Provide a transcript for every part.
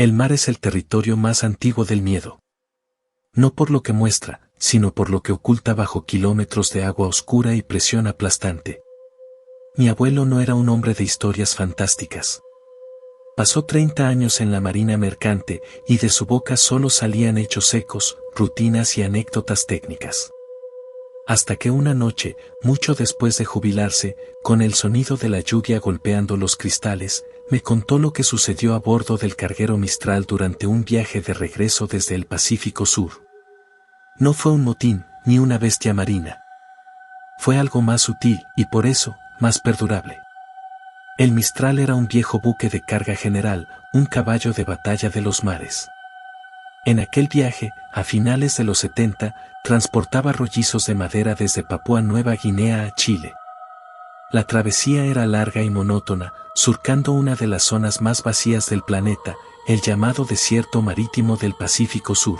El mar es el territorio más antiguo del miedo. No por lo que muestra, sino por lo que oculta bajo kilómetros de agua oscura y presión aplastante. Mi abuelo no era un hombre de historias fantásticas. Pasó 30 años en la marina mercante y de su boca solo salían hechos secos, rutinas y anécdotas técnicas. Hasta que una noche, mucho después de jubilarse, con el sonido de la lluvia golpeando los cristales, me contó lo que sucedió a bordo del carguero Mistral durante un viaje de regreso desde el Pacífico Sur. No fue un motín, ni una bestia marina. Fue algo más sutil y por eso, más perdurable. El Mistral era un viejo buque de carga general, un caballo de batalla de los mares. En aquel viaje, a finales de los 70, transportaba rollizos de madera desde Papúa Nueva Guinea a Chile. La travesía era larga y monótona, surcando una de las zonas más vacías del planeta, el llamado desierto marítimo del Pacífico Sur.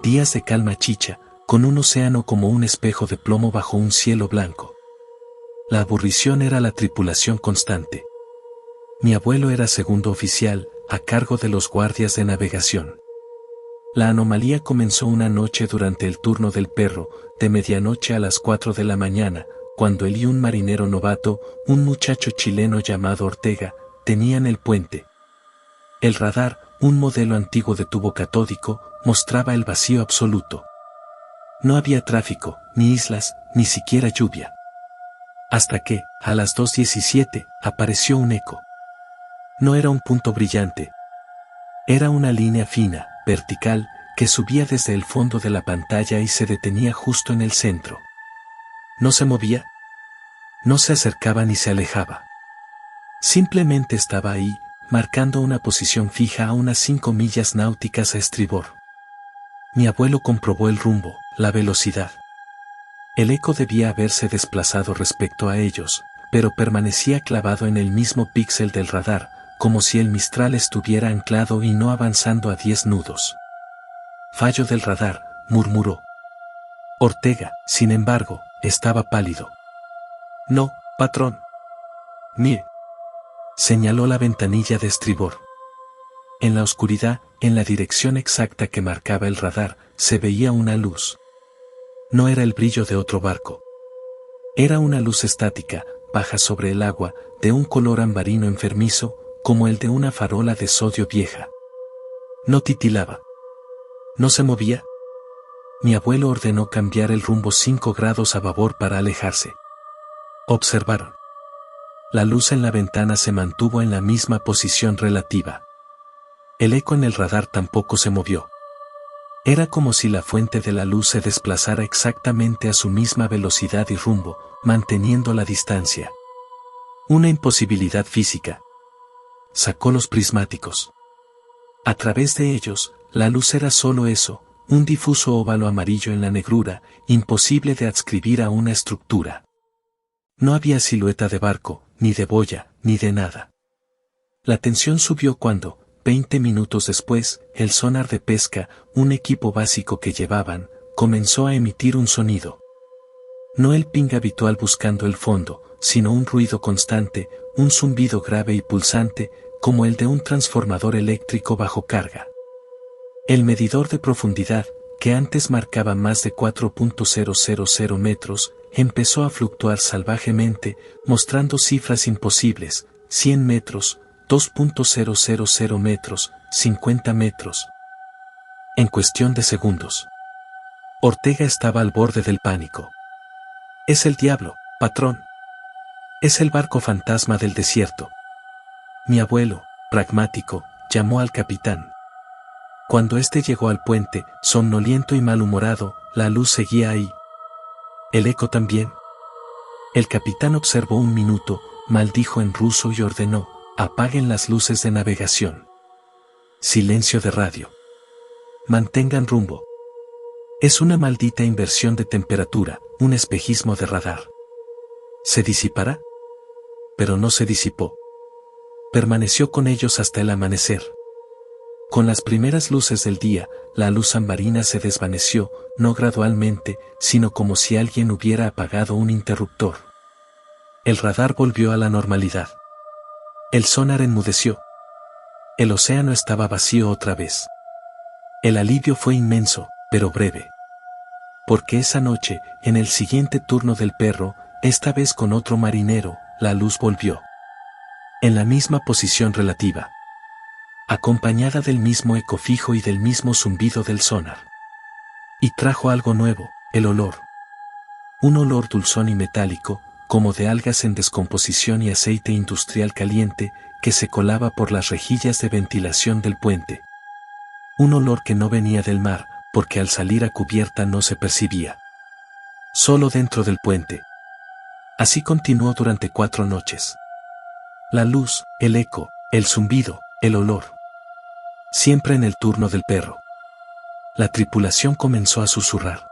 Días de calma chicha, con un océano como un espejo de plomo bajo un cielo blanco. La aburrición era la tripulación constante. Mi abuelo era segundo oficial, a cargo de los guardias de navegación. La anomalía comenzó una noche durante el turno del perro, de medianoche a las 4 de la mañana, cuando él y un marinero novato, un muchacho chileno llamado Ortega, tenían el puente. El radar, un modelo antiguo de tubo catódico, mostraba el vacío absoluto. No había tráfico, ni islas, ni siquiera lluvia. Hasta que, a las 2:17, apareció un eco. No era un punto brillante. Era una línea fina, vertical, que subía desde el fondo de la pantalla y se detenía justo en el centro. No se movía. No se acercaba ni se alejaba. Simplemente estaba ahí, marcando una posición fija a unas 5 millas náuticas a estribor. Mi abuelo comprobó el rumbo, la velocidad. El eco debía haberse desplazado respecto a ellos, pero permanecía clavado en el mismo píxel del radar, como si el Mistral estuviera anclado y no avanzando a 10 nudos. Fallo del radar, murmuró. Ortega, sin embargo, estaba pálido. No, patrón. Mire. Señaló la ventanilla de estribor. En la oscuridad, en la dirección exacta que marcaba el radar, se veía una luz. No era el brillo de otro barco. Era una luz estática, baja sobre el agua, de un color ambarino enfermizo, como el de una farola de sodio vieja. No titilaba. ¿No se movía? Mi abuelo ordenó cambiar el rumbo 5 grados a babor para alejarse. Observaron. La luz en la ventana se mantuvo en la misma posición relativa. El eco en el radar tampoco se movió. Era como si la fuente de la luz se desplazara exactamente a su misma velocidad y rumbo, manteniendo la distancia. Una imposibilidad física. Sacó los prismáticos. A través de ellos, la luz era solo eso, un difuso óvalo amarillo en la negrura, imposible de adscribir a una estructura. No había silueta de barco, ni de boya, ni de nada. La tensión subió cuando, 20 minutos después, el sonar de pesca, un equipo básico que llevaban, comenzó a emitir un sonido. No el ping habitual buscando el fondo, sino un ruido constante, un zumbido grave y pulsante, como el de un transformador eléctrico bajo carga. El medidor de profundidad, que antes marcaba más de 4.000 metros, empezó a fluctuar salvajemente, mostrando cifras imposibles, 100 metros, 2.000 metros, 50 metros. En cuestión de segundos. Ortega estaba al borde del pánico. Es el diablo, patrón. Es el barco fantasma del desierto. Mi abuelo, pragmático, llamó al capitán. Cuando éste llegó al puente, somnoliento y malhumorado, la luz seguía ahí. ¿El eco también? El capitán observó un minuto, maldijo en ruso y ordenó: apaguen las luces de navegación. Silencio de radio. Mantengan rumbo. Es una maldita inversión de temperatura, un espejismo de radar. ¿Se disipará? Pero no se disipó. Permaneció con ellos hasta el amanecer. Con las primeras luces del día, la luz ambarina se desvaneció, no gradualmente, sino como si alguien hubiera apagado un interruptor. El radar volvió a la normalidad. El sonar enmudeció. El océano estaba vacío otra vez. El alivio fue inmenso, pero breve. Porque esa noche, en el siguiente turno del perro, esta vez con otro marinero, la luz volvió. En la misma posición relativa. Acompañada del mismo eco fijo y del mismo zumbido del sonar. Y trajo algo nuevo, el olor. Un olor dulzón y metálico, como de algas en descomposición y aceite industrial caliente, que se colaba por las rejillas de ventilación del puente. Un olor que no venía del mar, porque al salir a cubierta no se percibía. Solo dentro del puente. Así continuó durante 4 noches. La luz, el eco, el zumbido, el olor. Siempre en el turno del perro. La tripulación comenzó a susurrar.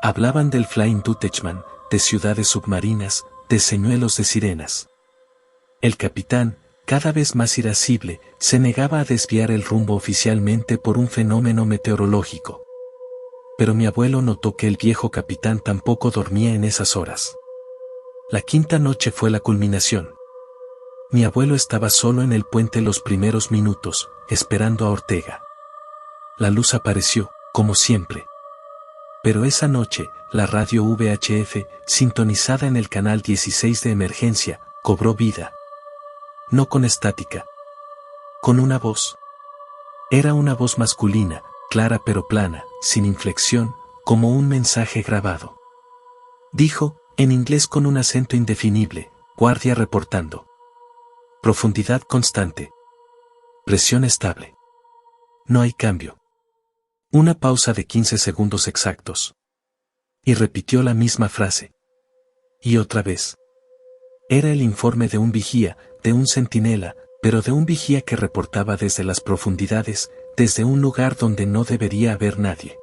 Hablaban del Flying Dutchman, de ciudades submarinas, de señuelos de sirenas. El capitán, cada vez más irascible, se negaba a desviar el rumbo oficialmente por un fenómeno meteorológico. Pero mi abuelo notó que el viejo capitán tampoco dormía en esas horas. La 5ª noche fue la culminación. Mi abuelo estaba solo en el puente los primeros minutos, esperando a Ortega. La luz apareció, como siempre. Pero esa noche, la radio VHF, sintonizada en el canal 16 de emergencia, cobró vida. No con estática. Con una voz. Era una voz masculina, clara pero plana, sin inflexión, como un mensaje grabado. Dijo, en inglés con un acento indefinible, guardia reportando. Profundidad constante. Presión estable. No hay cambio. Una pausa de 15 segundos exactos. Y repitió la misma frase. Y otra vez. Era el informe de un vigía, de un centinela, pero de un vigía que reportaba desde las profundidades, desde un lugar donde no debería haber nadie.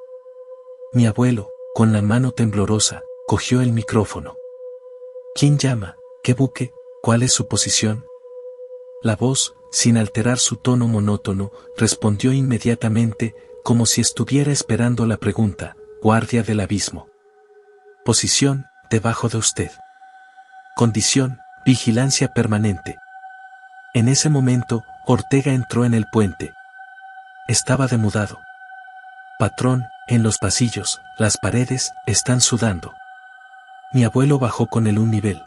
Mi abuelo, con la mano temblorosa, cogió el micrófono. ¿Quién llama? ¿Qué buque? ¿Cuál es su posición? La voz, sin alterar su tono monótono, respondió inmediatamente, como si estuviera esperando la pregunta, guardia del abismo. Posición, debajo de usted. Condición, vigilancia permanente. En ese momento, Ortega entró en el puente. Estaba demudado. Patrón, en los pasillos, las paredes, están sudando. Mi abuelo bajó con él un nivel.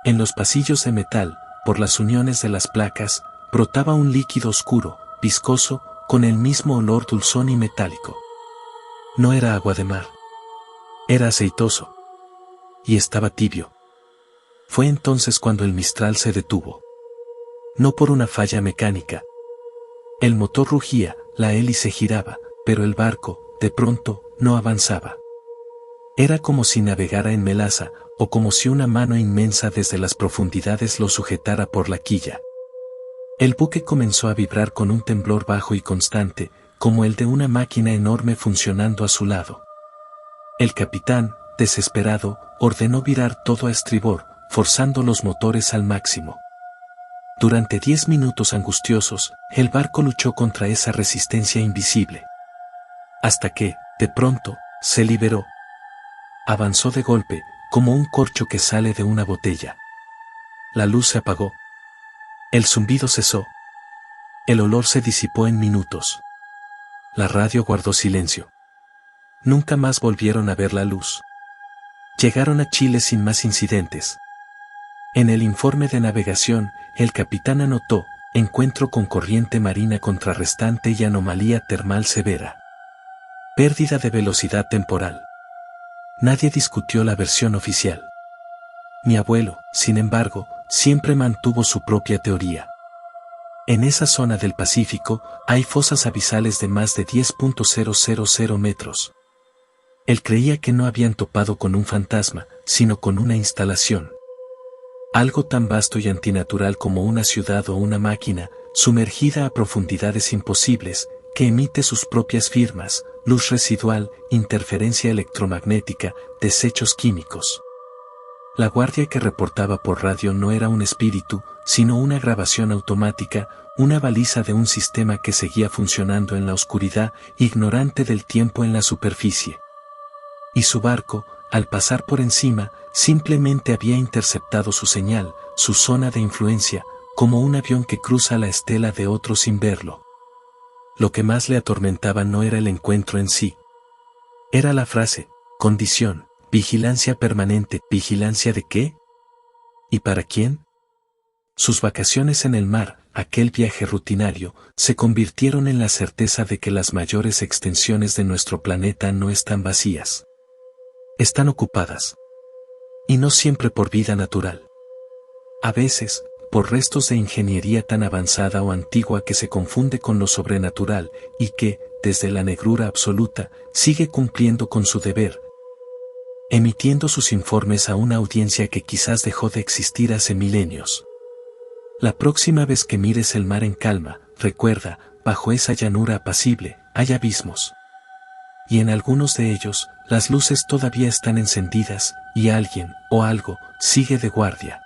En los pasillos de metal, por las uniones de las placas, brotaba un líquido oscuro, viscoso, con el mismo olor dulzón y metálico. No era agua de mar. Era aceitoso. Y estaba tibio. Fue entonces cuando el Mistral se detuvo. No por una falla mecánica. El motor rugía, la hélice giraba, pero el barco, de pronto, no avanzaba. Era como si navegara en melaza, o como si una mano inmensa desde las profundidades lo sujetara por la quilla. El buque comenzó a vibrar con un temblor bajo y constante, como el de una máquina enorme funcionando a su lado. El capitán, desesperado, ordenó virar todo a estribor, forzando los motores al máximo. Durante 10 minutos angustiosos, el barco luchó contra esa resistencia invisible. Hasta que, de pronto, se liberó. Avanzó de golpe, como un corcho que sale de una botella. La luz se apagó. El zumbido cesó. El olor se disipó en minutos. La radio guardó silencio. Nunca más volvieron a ver la luz. Llegaron a Chile sin más incidentes. En el informe de navegación, el capitán anotó, encuentro con corriente marina contrarrestante y anomalía termal severa. Pérdida de velocidad temporal. Nadie discutió la versión oficial. Mi abuelo, sin embargo, siempre mantuvo su propia teoría. En esa zona del Pacífico, hay fosas abisales de más de 10.000 metros. Él creía que no habían topado con un fantasma, sino con una instalación. Algo tan vasto y antinatural como una ciudad o una máquina, sumergida a profundidades imposibles, que emite sus propias firmas, luz residual, interferencia electromagnética, desechos químicos. La guardia que reportaba por radio no era un espíritu, sino una grabación automática, una baliza de un sistema que seguía funcionando en la oscuridad, ignorante del tiempo en la superficie. Y su barco, al pasar por encima, simplemente había interceptado su señal, su zona de influencia, como un avión que cruza la estela de otro sin verlo. Lo que más le atormentaba no era el encuentro en sí. Era la frase, condición, vigilancia permanente. ¿Vigilancia de qué? ¿Y para quién? Sus vacaciones en el mar, aquel viaje rutinario, se convirtieron en la certeza de que las mayores extensiones de nuestro planeta no están vacías. Están ocupadas. Y no siempre por vida natural. A veces, por restos de ingeniería tan avanzada o antigua que se confunde con lo sobrenatural, y que, desde la negrura absoluta, sigue cumpliendo con su deber, emitiendo sus informes a una audiencia que quizás dejó de existir hace milenios. La próxima vez que mires el mar en calma, recuerda, bajo esa llanura apacible, hay abismos. Y en algunos de ellos, las luces todavía están encendidas, y alguien, o algo, sigue de guardia.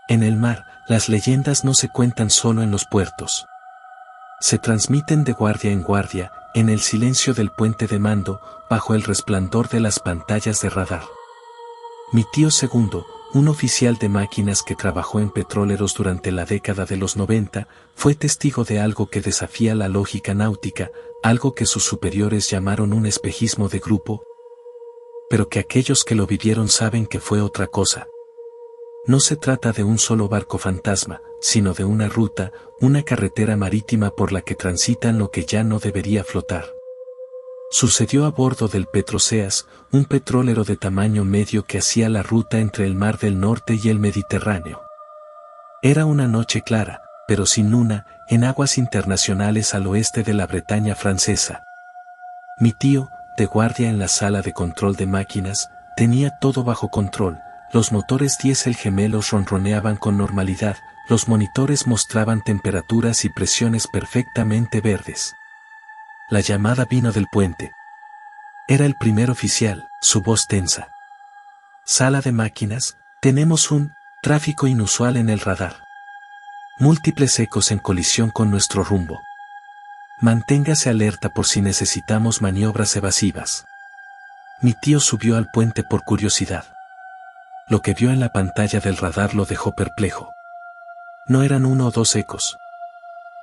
En el mar, las leyendas no se cuentan solo en los puertos. Se transmiten de guardia en guardia, en el silencio del puente de mando, bajo el resplandor de las pantallas de radar. Mi tío segundo, un oficial de máquinas que trabajó en petroleros durante la década de los 90, fue testigo de algo que desafía la lógica náutica, algo que sus superiores llamaron un espejismo de grupo, pero que aquellos que lo vivieron saben que fue otra cosa. No se trata de un solo barco fantasma, sino de una ruta, una carretera marítima por la que transitan lo que ya no debería flotar. Sucedió a bordo del Petroceas, un petrolero de tamaño medio que hacía la ruta entre el Mar del Norte y el Mediterráneo. Era una noche clara, pero sin luna, en aguas internacionales al oeste de la Bretaña francesa. Mi tío, de guardia en la sala de control de máquinas, tenía todo bajo control. Los motores diésel gemelos ronroneaban con normalidad, los monitores mostraban temperaturas y presiones perfectamente verdes. La llamada vino del puente. Era el primer oficial, su voz tensa. Sala de máquinas, tenemos un tráfico inusual en el radar. Múltiples ecos en colisión con nuestro rumbo. Manténgase alerta por si necesitamos maniobras evasivas. Mi tío subió al puente por curiosidad. Lo que vio en la pantalla del radar lo dejó perplejo. No eran 1 o 2 ecos.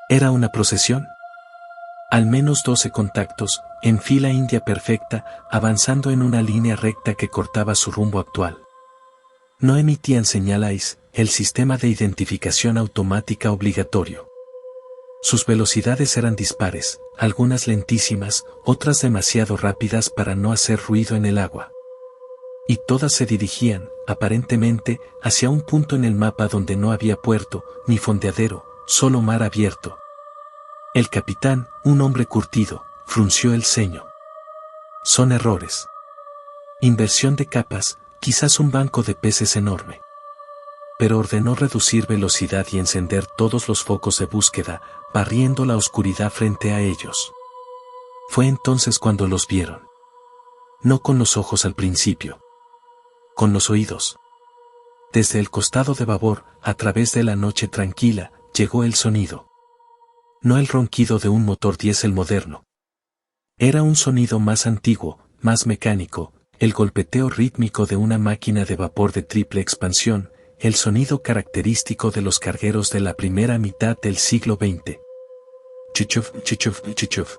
¿Era una procesión? Al menos 12 contactos, en fila india perfecta, avanzando en una línea recta que cortaba su rumbo actual. No emitían señal AIS, el sistema de identificación automática obligatorio. Sus velocidades eran dispares, algunas lentísimas, otras demasiado rápidas para no hacer ruido en el agua. Y todas se dirigían, aparentemente, hacia un punto en el mapa donde no había puerto, ni fondeadero, solo mar abierto. El capitán, un hombre curtido, frunció el ceño. Son errores. Inversión de capas, quizás un banco de peces enorme. Pero ordenó reducir velocidad y encender todos los focos de búsqueda, barriendo la oscuridad frente a ellos. Fue entonces cuando los vieron. No con los ojos al principio. Con los oídos. Desde el costado de babor, a través de la noche tranquila, llegó el sonido. No el ronquido de un motor diésel moderno. Era un sonido más antiguo, más mecánico, el golpeteo rítmico de una máquina de vapor de triple expansión, el sonido característico de los cargueros de la primera mitad del siglo XX. Chichuf, chichuf, chichuf.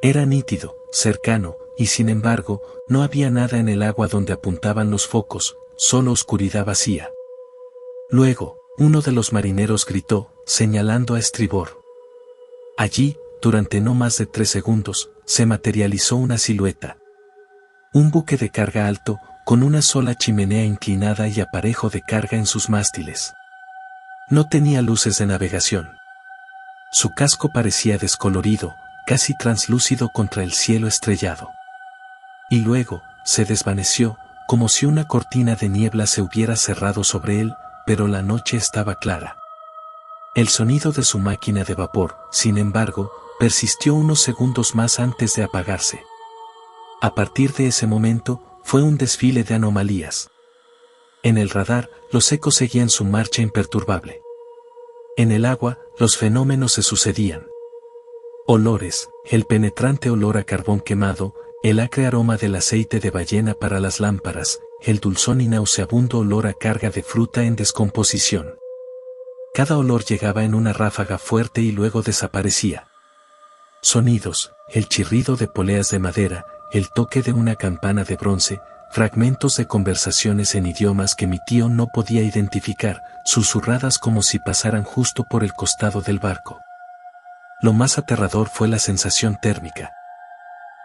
Era nítido, cercano, y sin embargo, no había nada en el agua donde apuntaban los focos, solo oscuridad vacía. Luego, uno de los marineros gritó, señalando a estribor. Allí, durante no más de 3 segundos, se materializó una silueta. Un buque de carga alto, con una sola chimenea inclinada y aparejo de carga en sus mástiles. No tenía luces de navegación. Su casco parecía descolorido, casi translúcido contra el cielo estrellado. Y luego, se desvaneció, como si una cortina de niebla se hubiera cerrado sobre él, pero la noche estaba clara. El sonido de su máquina de vapor, sin embargo, persistió unos segundos más antes de apagarse. A partir de ese momento, fue un desfile de anomalías. En el radar, los ecos seguían su marcha imperturbable. En el agua, los fenómenos se sucedían. Olores, el penetrante olor a carbón quemado, El acre aroma del aceite de ballena para las lámparas, el dulzón y nauseabundo olor a carga de fruta en descomposición. Cada olor llegaba en una ráfaga fuerte y luego desaparecía. Sonidos, el chirrido de poleas de madera, el toque de una campana de bronce, fragmentos de conversaciones en idiomas que mi tío no podía identificar, susurradas como si pasaran justo por el costado del barco. Lo más aterrador fue la sensación térmica.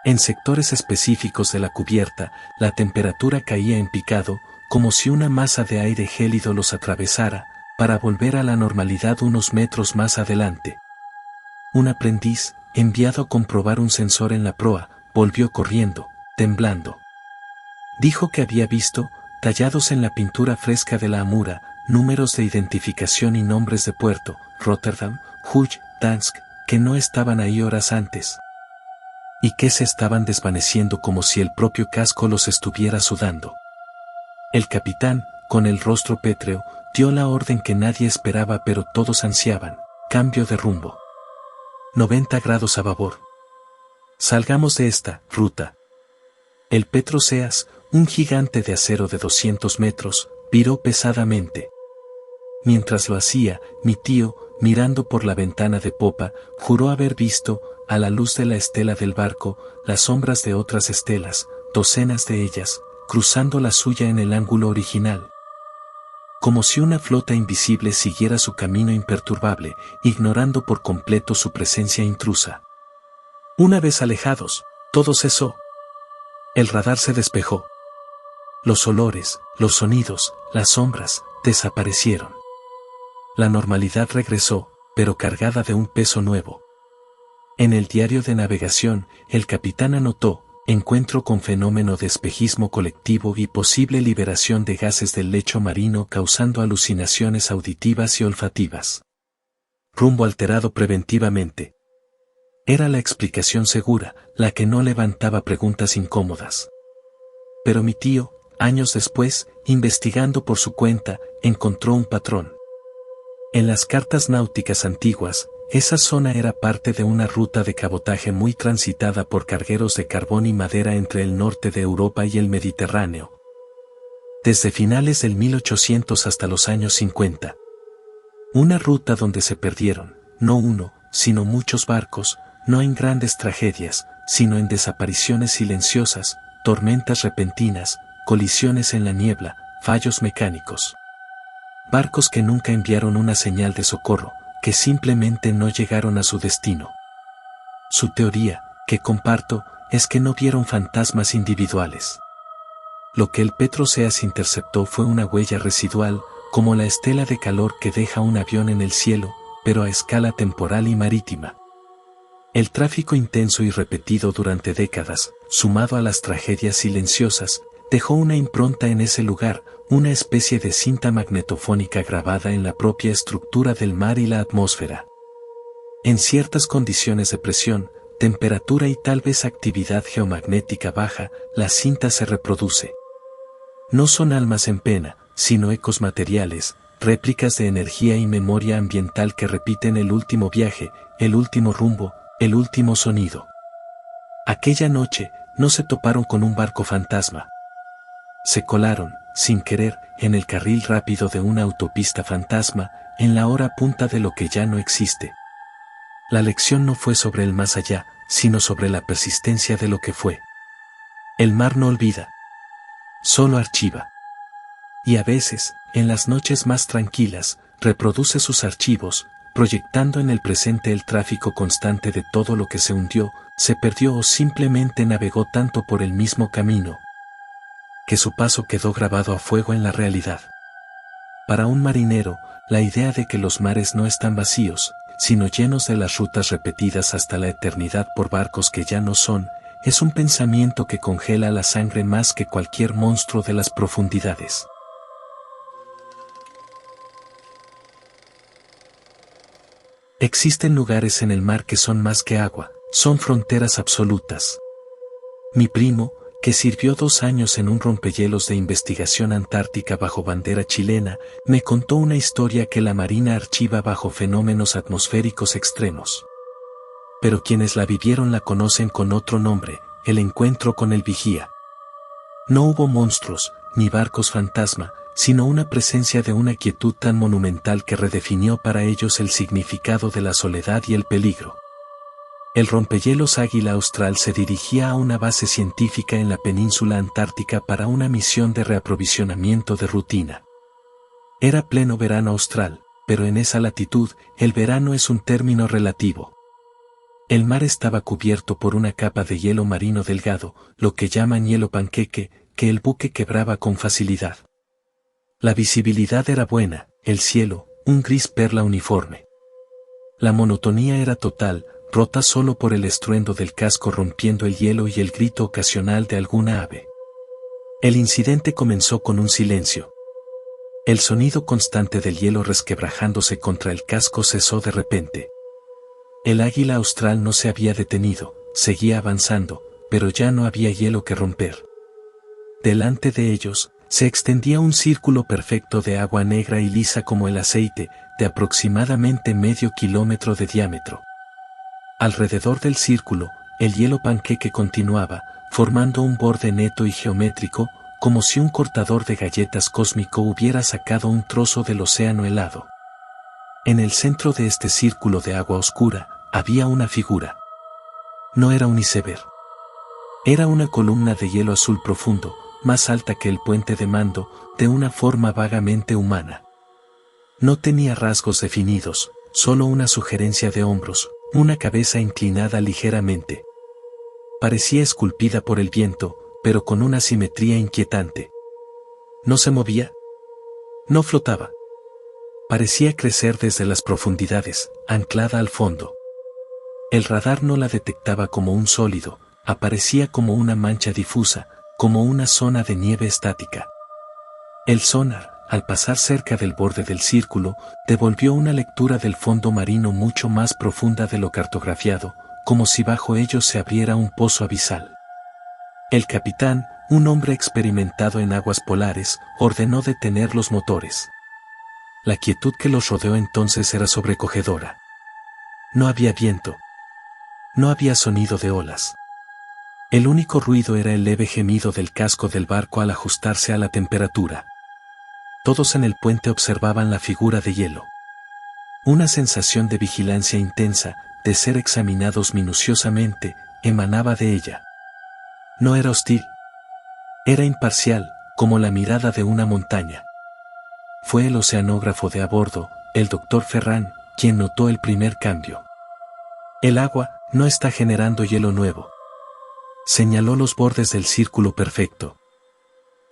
En sectores específicos de la cubierta, la temperatura caía en picado, como si una masa de aire gélido los atravesara, para volver a la normalidad unos metros más adelante. Un aprendiz, enviado a comprobar un sensor en la proa, volvió corriendo, temblando. Dijo que había visto, tallados en la pintura fresca de la Amura, números de identificación y nombres de puerto, Rotterdam, Hull, Dansk, que no estaban ahí horas antes. Y que se estaban desvaneciendo como si el propio casco los estuviera sudando. El capitán, con el rostro pétreo, dio la orden que nadie esperaba pero todos ansiaban: cambio de rumbo. 90 grados a babor. Salgamos de esta ruta. El Petroseas, un gigante de acero de 200 metros, viró pesadamente. Mientras lo hacía, mi tío, mirando por la ventana de popa, juró haber visto, a la luz de la estela del barco, las sombras de otras estelas, docenas de ellas, cruzando la suya en el ángulo original. Como si una flota invisible siguiera su camino imperturbable, ignorando por completo su presencia intrusa. Una vez alejados, todo cesó. El radar se despejó. Los olores, los sonidos, las sombras, desaparecieron. La normalidad regresó, pero cargada de un peso nuevo. En el diario de navegación, el capitán anotó: encuentro con fenómeno de espejismo colectivo y posible liberación de gases del lecho marino causando alucinaciones auditivas y olfativas. Rumbo alterado preventivamente. Era la explicación segura, la que no levantaba preguntas incómodas. Pero mi tío, años después, investigando por su cuenta, encontró un patrón. En las cartas náuticas antiguas, esa zona era parte de una ruta de cabotaje muy transitada por cargueros de carbón y madera entre el norte de Europa y el Mediterráneo. Desde finales del 1800 hasta los años 50. Una ruta donde se perdieron, no uno, sino muchos barcos, no en grandes tragedias, sino en desapariciones silenciosas, tormentas repentinas, colisiones en la niebla, fallos mecánicos. Barcos que nunca enviaron una señal de socorro, que simplemente no llegaron a su destino. Su teoría, que comparto, es que no vieron fantasmas individuales. Lo que el Petroseas interceptó fue una huella residual, como la estela de calor que deja un avión en el cielo, pero a escala temporal y marítima. El tráfico intenso y repetido durante décadas, sumado a las tragedias silenciosas, dejó una impronta en ese lugar, una especie de cinta magnetofónica grabada en la propia estructura del mar y la atmósfera. En ciertas condiciones de presión, temperatura y tal vez actividad geomagnética baja, la cinta se reproduce. No son almas en pena, sino ecos materiales, réplicas de energía y memoria ambiental que repiten el último viaje, el último rumbo, el último sonido. Aquella noche, no se toparon con un barco fantasma. Se colaron, sin querer, en el carril rápido de una autopista fantasma, en la hora punta de lo que ya no existe. La lección no fue sobre el más allá, sino sobre la persistencia de lo que fue. El mar no olvida. Solo archiva. Y a veces, en las noches más tranquilas, reproduce sus archivos, proyectando en el presente el tráfico constante de todo lo que se hundió, se perdió o simplemente navegó tanto por el mismo camino, que su paso quedó grabado a fuego en la realidad. Para un marinero, la idea de que los mares no están vacíos, sino llenos de las rutas repetidas hasta la eternidad por barcos que ya no son, es un pensamiento que congela la sangre más que cualquier monstruo de las profundidades. Existen lugares en el mar que son más que agua, son fronteras absolutas. Mi primo, que sirvió 2 años en un rompehielos de investigación antártica bajo bandera chilena, me contó una historia que la Marina archiva bajo fenómenos atmosféricos extremos. Pero quienes la vivieron la conocen con otro nombre, el encuentro con el vigía. No hubo monstruos, ni barcos fantasma, sino una presencia de una quietud tan monumental que redefinió para ellos el significado de la soledad y el peligro. El rompehielos Águila Austral se dirigía a una base científica en la península antártica para una misión de reaprovisionamiento de rutina. Era pleno verano austral, pero en esa latitud, el verano es un término relativo. El mar estaba cubierto por una capa de hielo marino delgado, lo que llaman hielo panqueque, que el buque quebraba con facilidad. La visibilidad era buena, el cielo, un gris perla uniforme. La monotonía era total, rota solo por el estruendo del casco rompiendo el hielo y el grito ocasional de alguna ave. El incidente comenzó con un silencio. El sonido constante del hielo resquebrajándose contra el casco cesó de repente. El Águila Austral no se había detenido, seguía avanzando, pero ya no había hielo que romper. Delante de ellos, se extendía un círculo perfecto de agua negra y lisa como el aceite, de aproximadamente medio kilómetro de diámetro. Alrededor del círculo, el hielo panqueque continuaba, formando un borde neto y geométrico, como si un cortador de galletas cósmico hubiera sacado un trozo del océano helado. En el centro de este círculo de agua oscura, había una figura. No era un iceberg. Era una columna de hielo azul profundo, más alta que el puente de mando, de una forma vagamente humana. No tenía rasgos definidos, solo una sugerencia de hombros, una cabeza inclinada ligeramente. Parecía esculpida por el viento, pero con una simetría inquietante. No se movía. No flotaba. Parecía crecer desde las profundidades, anclada al fondo. El radar no la detectaba como un sólido, aparecía como una mancha difusa, como una zona de nieve estática. El sonar, al pasar cerca del borde del círculo, devolvió una lectura del fondo marino mucho más profunda de lo cartografiado, como si bajo ellos se abriera un pozo abisal. El capitán, un hombre experimentado en aguas polares, ordenó detener los motores. La quietud que los rodeó entonces era sobrecogedora. No había viento. No había sonido de olas. El único ruido era el leve gemido del casco del barco al ajustarse a la temperatura. Todos en el puente observaban la figura de hielo. Una sensación de vigilancia intensa, de ser examinados minuciosamente, emanaba de ella. No era hostil. Era imparcial, como la mirada de una montaña. Fue el oceanógrafo de a bordo, el doctor Ferran, quien notó el primer cambio. El agua no está generando hielo nuevo. Señaló los bordes del círculo perfecto.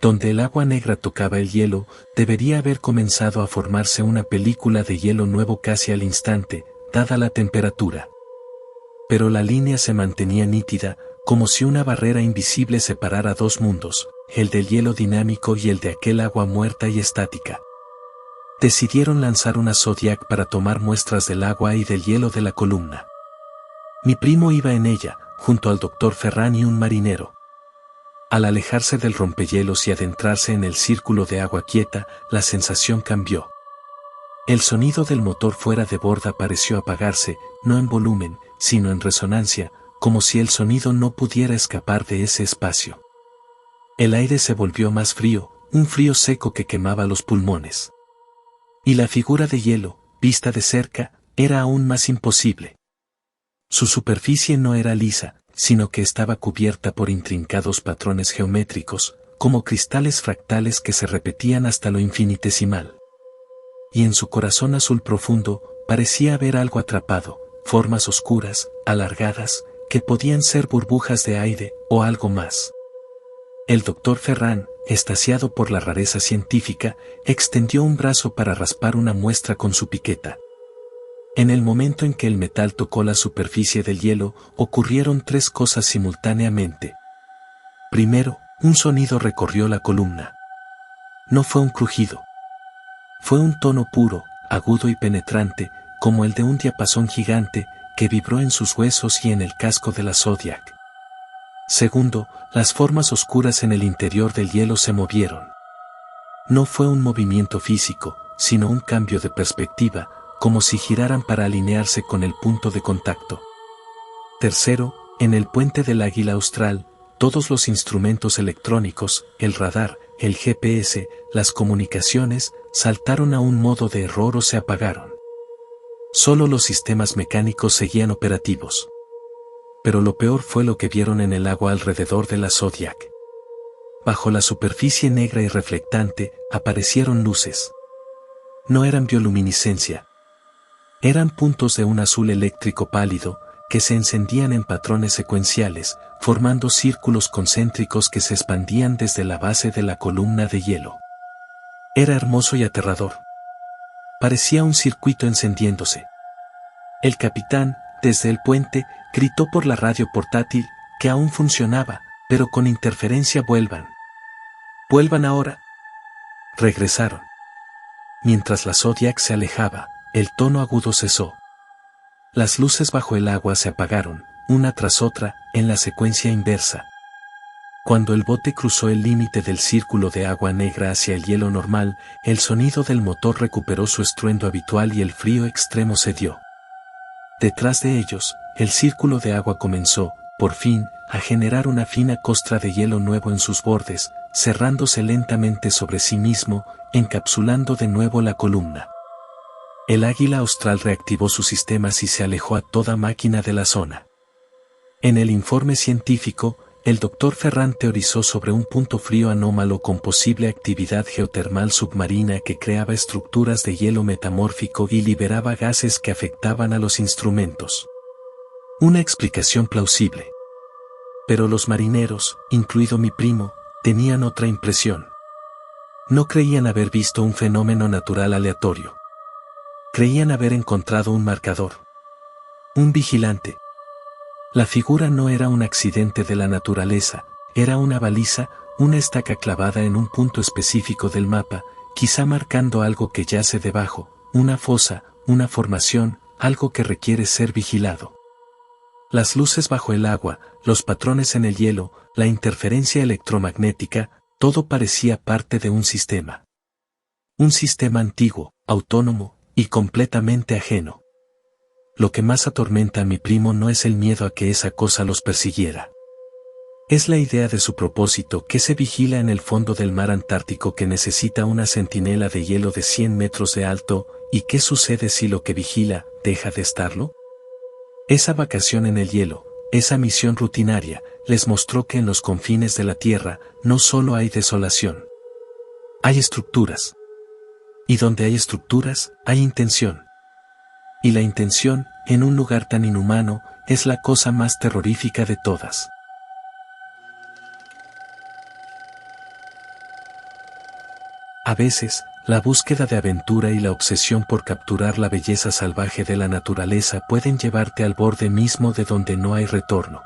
Donde el agua negra tocaba el hielo, debería haber comenzado a formarse una película de hielo nuevo casi al instante, dada la temperatura. Pero la línea se mantenía nítida, como si una barrera invisible separara dos mundos, el del hielo dinámico y el de aquel agua muerta y estática. Decidieron lanzar una Zodiac para tomar muestras del agua y del hielo de la columna. Mi primo iba en ella, junto al doctor Ferran y un marinero. Al alejarse del rompehielos y adentrarse en el círculo de agua quieta, la sensación cambió. El sonido del motor fuera de borda pareció apagarse, no en volumen, sino en resonancia, como si el sonido no pudiera escapar de ese espacio. El aire se volvió más frío, un frío seco que quemaba los pulmones. Y la figura de hielo, vista de cerca, era aún más imposible. Su superficie no era lisa, sino que estaba cubierta por intrincados patrones geométricos, como cristales fractales que se repetían hasta lo infinitesimal. Y en su corazón azul profundo, parecía haber algo atrapado, formas oscuras, alargadas, que podían ser burbujas de aire, o algo más. El doctor Ferran, extasiado por la rareza científica, extendió un brazo para raspar una muestra con su piqueta. En el momento en que el metal tocó la superficie del hielo, ocurrieron tres cosas simultáneamente. Primero, un sonido recorrió la columna. No fue un crujido. Fue un tono puro, agudo y penetrante, como el de un diapasón gigante, que vibró en sus huesos y en el casco de la Zodiac. Segundo, las formas oscuras en el interior del hielo se movieron. No fue un movimiento físico, sino un cambio de perspectiva, como si giraran para alinearse con el punto de contacto. Tercero, En el puente del Águila Austral, todos los instrumentos electrónicos, el radar, el GPS, las comunicaciones, saltaron a un modo de error o se apagaron. Solo los sistemas mecánicos seguían operativos. Pero lo peor fue lo que vieron en el agua alrededor de la Zodiac. Bajo la superficie negra y reflectante, aparecieron luces. No eran bioluminiscencia. Eran puntos de un azul eléctrico pálido, que se encendían en patrones secuenciales, formando círculos concéntricos que se expandían desde la base de la columna de hielo. Era hermoso y aterrador. Parecía un circuito encendiéndose. El capitán, desde el puente, gritó por la radio portátil, que aún funcionaba, pero con interferencia: vuelvan. Vuelvan ahora. Regresaron. Mientras la Zodiac se alejaba, el tono agudo cesó. Las luces bajo el agua se apagaron, una tras otra, en la secuencia inversa. Cuando el bote cruzó el límite del círculo de agua negra hacia el hielo normal, el sonido del motor recuperó su estruendo habitual y el frío extremo cedió. Detrás de ellos, el círculo de agua comenzó, por fin, a generar una fina costra de hielo nuevo en sus bordes, cerrándose lentamente sobre sí mismo, encapsulando de nuevo la columna. El Águila Austral reactivó sus sistemas y se alejó a toda máquina de la zona. En el informe científico, el Dr. Ferran teorizó sobre un punto frío anómalo con posible actividad geotermal submarina que creaba estructuras de hielo metamórfico y liberaba gases que afectaban a los instrumentos. Una explicación plausible. Pero los marineros, incluido mi primo, tenían otra impresión. No creían haber visto un fenómeno natural aleatorio. Creían haber encontrado un marcador. Un vigilante. La figura no era un accidente de la naturaleza, era una baliza, una estaca clavada en un punto específico del mapa, quizá marcando algo que yace debajo, una fosa, una formación, algo que requiere ser vigilado. Las luces bajo el agua, los patrones en el hielo, la interferencia electromagnética, todo parecía parte de un sistema. Un sistema antiguo, autónomo, y completamente ajeno. Lo que más atormenta a mi primo no es el miedo a que esa cosa los persiguiera. Es la idea de su propósito, que se vigila en el fondo del mar Antártico, que necesita una centinela de hielo de 100 metros de alto, y qué sucede si lo que vigila deja de estarlo. Esa vacación en el hielo, esa misión rutinaria, les mostró que en los confines de la Tierra no solo hay desolación. Hay estructuras. Y donde hay estructuras, hay intención. Y la intención, en un lugar tan inhumano, es la cosa más terrorífica de todas. A veces, la búsqueda de aventura y la obsesión por capturar la belleza salvaje de la naturaleza pueden llevarte al borde mismo de donde no hay retorno.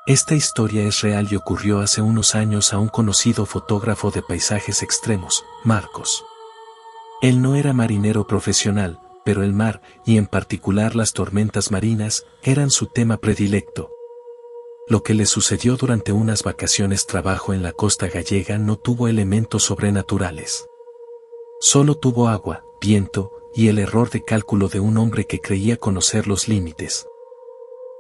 Esta historia es real y ocurrió hace unos años a un conocido fotógrafo de paisajes extremos, Marcos. Él no era marinero profesional, pero el mar, y en particular las tormentas marinas, eran su tema predilecto. Lo que le sucedió durante unas vacaciones trabajo en la costa gallega no tuvo elementos sobrenaturales. Solo tuvo agua, viento, y el error de cálculo de un hombre que creía conocer los límites.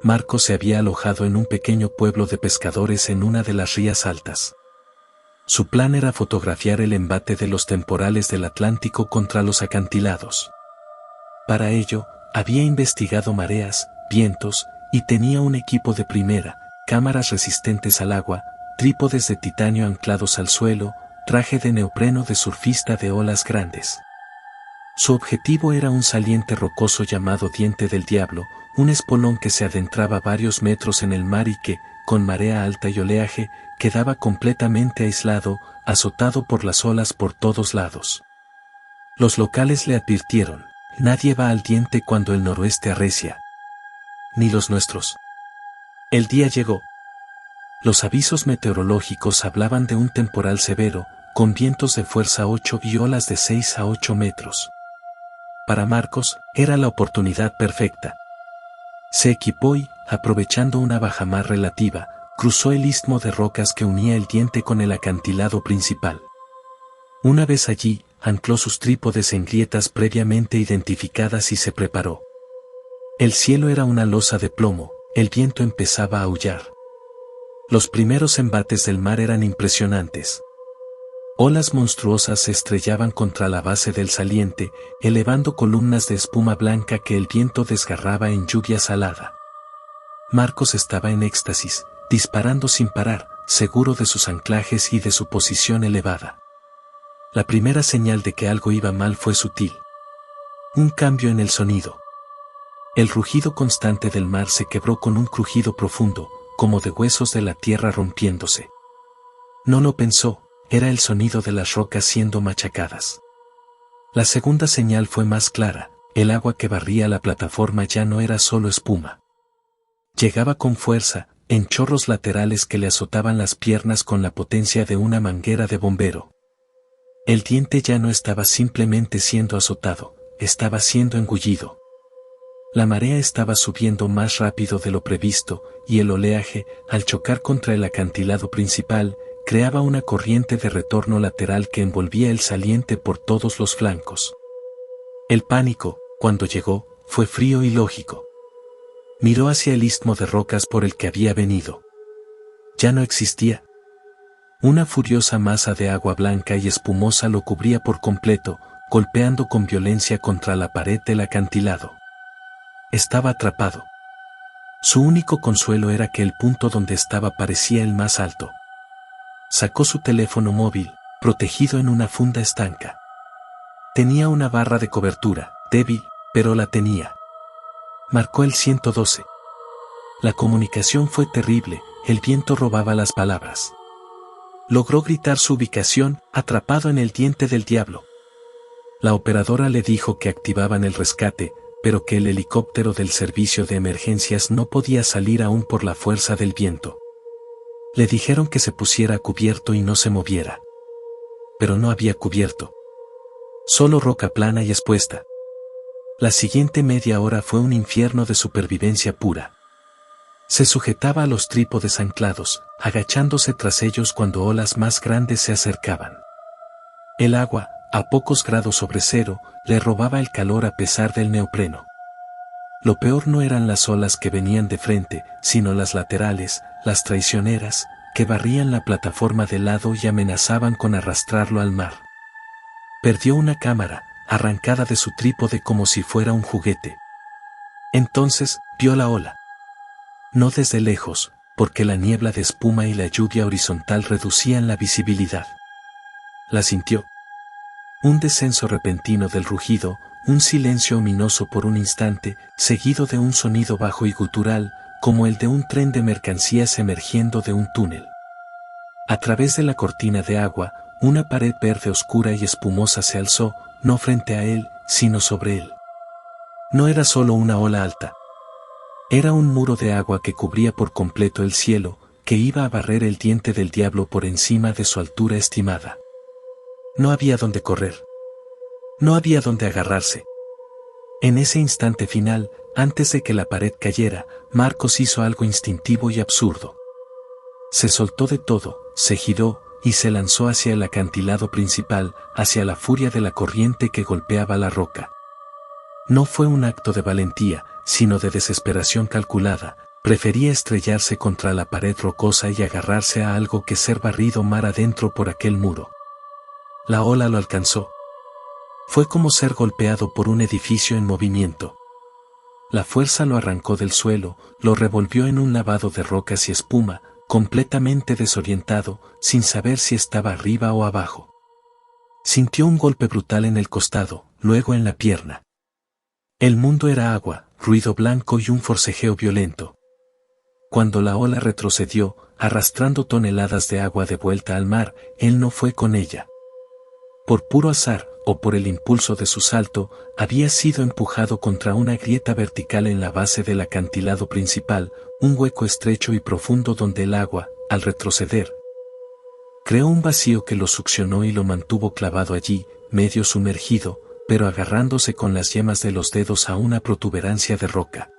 Marcos se había alojado en un pequeño pueblo de pescadores en una de las rías altas. Su plan era fotografiar el embate de los temporales del Atlántico contra los acantilados. Para ello, había investigado mareas, vientos, y tenía un equipo de primera, cámaras resistentes al agua, trípodes de titanio anclados al suelo, traje de neopreno de surfista de olas grandes. Su objetivo era un saliente rocoso llamado Diente del Diablo, un espolón que se adentraba varios metros en el mar y que, con marea alta y oleaje, quedaba completamente aislado, azotado por las olas por todos lados. Los locales le advirtieron: nadie va al Diente cuando el noroeste arrecia. Ni los nuestros. El día llegó. Los avisos meteorológicos hablaban de un temporal severo, con vientos de fuerza 8 y olas de 6 a 8 metros. Para Marcos, era la oportunidad perfecta. Se equipó y, aprovechando una bajamar relativa, cruzó el istmo de rocas que unía el Diente con el acantilado principal. Una vez allí, ancló sus trípodes en grietas previamente identificadas y se preparó. El cielo era una losa de plomo, el viento empezaba a aullar. Los primeros embates del mar eran impresionantes. Olas monstruosas se estrellaban contra la base del saliente, elevando columnas de espuma blanca que el viento desgarraba en lluvia salada. Marcos estaba en éxtasis, disparando sin parar, seguro de sus anclajes y de su posición elevada. La primera señal de que algo iba mal fue sutil. Un cambio en el sonido. El rugido constante del mar se quebró con un crujido profundo, como de huesos de la tierra rompiéndose. No lo pensó, era el sonido de las rocas siendo machacadas. La segunda señal fue más clara, el agua que barría la plataforma ya no era solo espuma. Llegaba con fuerza, en chorros laterales que le azotaban las piernas con la potencia de una manguera de bombero. El diente ya no estaba simplemente siendo azotado, estaba siendo engullido. La marea estaba subiendo más rápido de lo previsto, y el oleaje, al chocar contra el acantilado principal, creaba una corriente de retorno lateral que envolvía el saliente por todos los flancos. El pánico, cuando llegó, fue frío y lógico. Miró hacia el istmo de rocas por el que había venido. Ya no existía. Una furiosa masa de agua blanca y espumosa lo cubría por completo, golpeando con violencia contra la pared del acantilado. Estaba atrapado. Su único consuelo era que el punto donde estaba parecía el más alto. Sacó su teléfono móvil, protegido en una funda estanca. Tenía una barra de cobertura, débil, pero la tenía. Marcó el 112. La comunicación fue terrible, el viento robaba las palabras. Logró gritar su ubicación, atrapado en el diente del diablo. La operadora le dijo que activaban el rescate, pero que el helicóptero del servicio de emergencias no podía salir aún por la fuerza del viento. Le dijeron que se pusiera a cubierto y no se moviera. Pero no había cubierto. Solo roca plana y expuesta. La siguiente media hora fue un infierno de supervivencia pura. Se sujetaba a los trípodes anclados, agachándose tras ellos cuando olas más grandes se acercaban. El agua, a pocos grados sobre cero, le robaba el calor a pesar del neopreno. Lo peor no eran las olas que venían de frente, sino las laterales, las traicioneras, que barrían la plataforma de lado y amenazaban con arrastrarlo al mar. Perdió una cámara, arrancada de su trípode como si fuera un juguete. Entonces, vio la ola. No desde lejos, porque la niebla de espuma y la lluvia horizontal reducían la visibilidad. La sintió. Un descenso repentino del rugido, un silencio ominoso por un instante, seguido de un sonido bajo y gutural, como el de un tren de mercancías emergiendo de un túnel. A través de la cortina de agua, una pared verde oscura y espumosa se alzó, no frente a él, sino sobre él. No era solo una ola alta. Era un muro de agua que cubría por completo el cielo, que iba a barrer el diente del diablo por encima de su altura estimada. No había donde correr. No había donde agarrarse. En ese instante final, antes de que la pared cayera, Marcos hizo algo instintivo y absurdo. Se soltó de todo, se giró, y se lanzó hacia el acantilado principal, hacia la furia de la corriente que golpeaba la roca. No fue un acto de valentía, sino de desesperación calculada. Prefería estrellarse contra la pared rocosa y agarrarse a algo que ser barrido mar adentro por aquel muro. La ola lo alcanzó. Fue como ser golpeado por un edificio en movimiento. La fuerza lo arrancó del suelo, lo revolvió en un lavado de rocas y espuma, completamente desorientado, sin saber si estaba arriba o abajo. Sintió un golpe brutal en el costado, luego en la pierna. El mundo era agua, ruido blanco y un forcejeo violento. Cuando la ola retrocedió, arrastrando toneladas de agua de vuelta al mar, él no fue con ella. Por puro azar, o por el impulso de su salto, había sido empujado contra una grieta vertical en la base del acantilado principal, un hueco estrecho y profundo donde el agua, al retroceder, creó un vacío que lo succionó y lo mantuvo clavado allí, medio sumergido, pero agarrándose con las yemas de los dedos a una protuberancia de roca.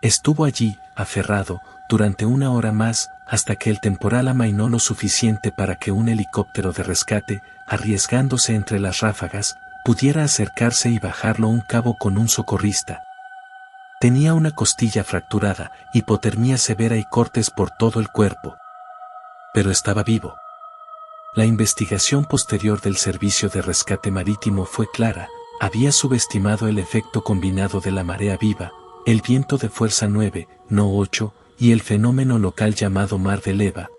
Estuvo allí, aferrado, durante una hora más, hasta que el temporal amainó lo suficiente para que un helicóptero de rescate, arriesgándose entre las ráfagas, pudiera acercarse y bajarlo un cabo con un socorrista. Tenía una costilla fracturada, hipotermia severa y cortes por todo el cuerpo. Pero estaba vivo. La investigación posterior del Servicio de Rescate Marítimo fue clara, había subestimado el efecto combinado de la marea viva, el viento de fuerza 9, no 8, y el fenómeno local llamado mar de leva,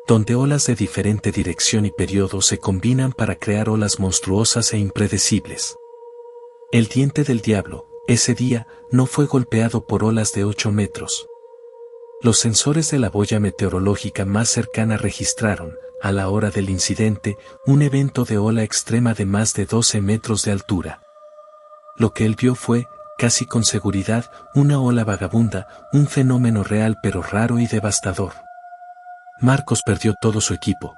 donde olas de diferente dirección y periodo se combinan para crear olas monstruosas e impredecibles. El diente del diablo, ese día, no fue golpeado por olas de 8 metros. Los sensores de la boya meteorológica más cercana registraron, a la hora del incidente, un evento de ola extrema de más de 12 metros de altura. Lo que él vio fue, casi con seguridad, una ola vagabunda, un fenómeno real pero raro y devastador. Marcos perdió todo su equipo.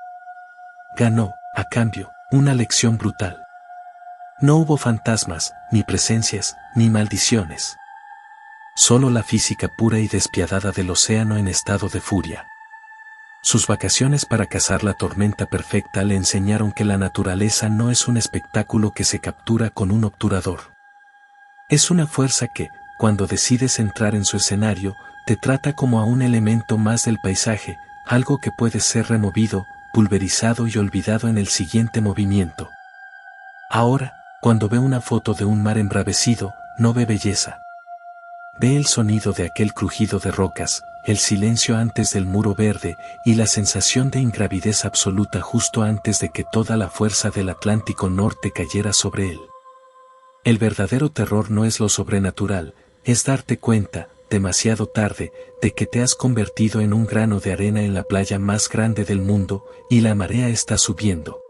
Ganó, a cambio, una lección brutal. No hubo fantasmas, ni presencias, ni maldiciones. Solo la física pura y despiadada del océano en estado de furia. Sus vacaciones para cazar la tormenta perfecta le enseñaron que la naturaleza no es un espectáculo que se captura con un obturador. Es una fuerza que, cuando decides entrar en su escenario, te trata como a un elemento más del paisaje, algo que puede ser removido, pulverizado y olvidado en el siguiente movimiento. Ahora, cuando ve una foto de un mar embravecido, no ve belleza. Ve el sonido de aquel crujido de rocas, el silencio antes del muro verde y la sensación de ingravidez absoluta justo antes de que toda la fuerza del Atlántico Norte cayera sobre él. El verdadero terror no es lo sobrenatural, es darte cuenta, demasiado tarde, de que te has convertido en un grano de arena en la playa más grande del mundo, y la marea está subiendo.